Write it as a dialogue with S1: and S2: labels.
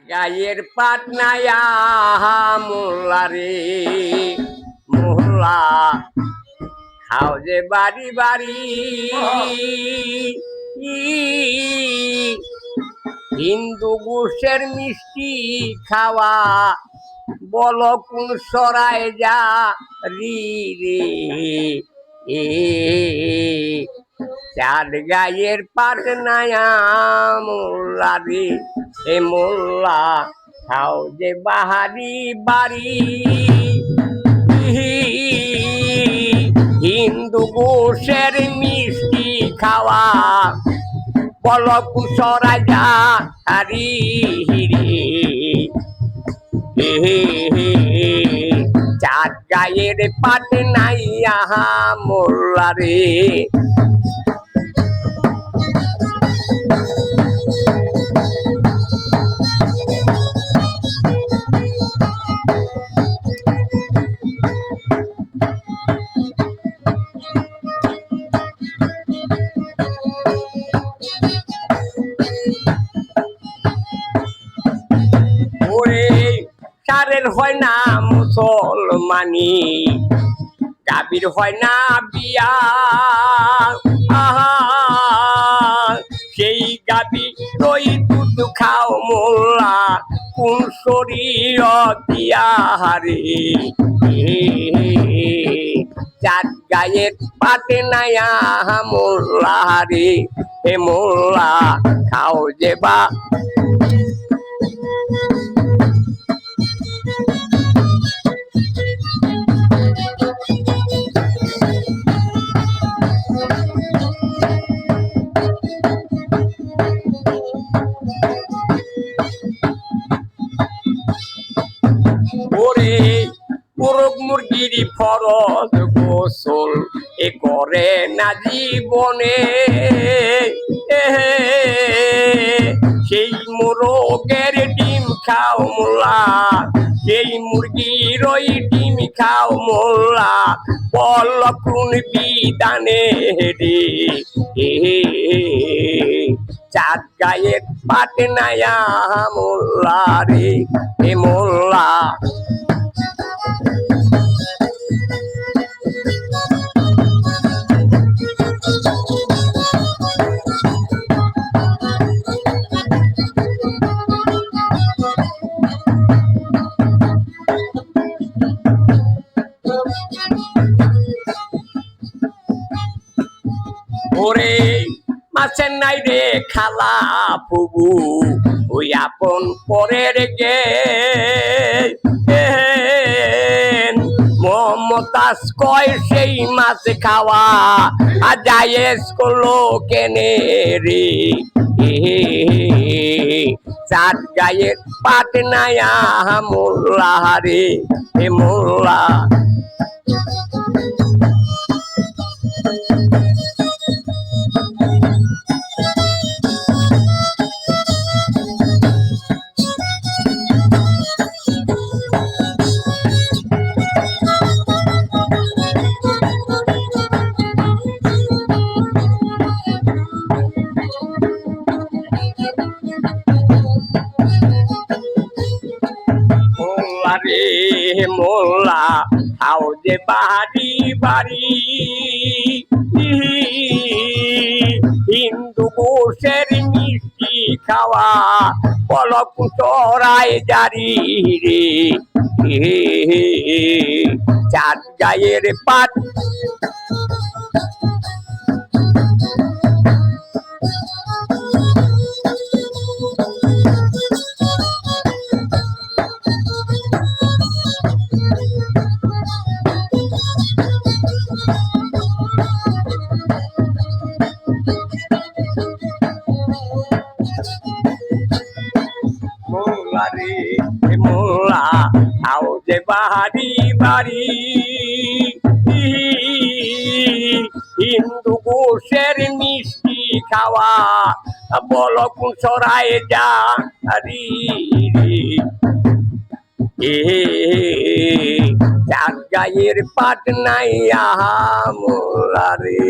S1: গায়ের পাটনায়া মোল্লা রে মোল্লা খাও যে বাড়ি বাড়ি হিন্দু গোষ্ঠের মিষ্টি খাওয়া বলো কোন সরায় যা রি রে এ চার গায়ের পাটনায়া মোল্লা রে এ মোল্লা খাও যে বাহারি বাড়ি হিন্দু গোষ্ঠের মিষ্টি খাওয়া বল কুসরা যা হারি হিরে চার গায়ের পাটনাইয়া মোল্লা রে সারের হয় না মুসলমানি গাভীর হয় না বিয়া সেই গাভী রই দুধ খাও মোল্লা কোন শরীয়ত দিয়া রে চার গায়ের পাটনায়া মোল্লা রে হে মোল্লা খাও যে বা মোরগ মুরগির ফরজ গোসল এ করে না জীবনে সেই মোরগের ডিম খাও মোল্লা সেই মুরগির ওই ডিম খাও মোল্লা বল কোন বিধানে রে চার গায়ের পাটনায়া মোল্লা রে এ মোল্লা ওরে মাছের নাই রে খালা ফুবু ওই আপন পরের গে মমতাজ কয় সেই মাছ খাওয়া আজায়েজ করলো কেনে রে চার গায়ের পাটনায়া মোল্লা রে হে মোল্লা রে মোল্লা খাও যে বাড়ি বাড়ি হিন্দু গোষ্ঠের মিষ্টি খাওয়া পলক চড়ায় জারি রে চার গায়ের পাট মোল্লা রে মোল্লা খাও যে বাড়ি বাড়ি হিন্দু গোষ্ঠের মিষ্টি খাওয়া বল কোন সরায় যা রি চার গায়ের পাটনাইয়া মোল্লা রে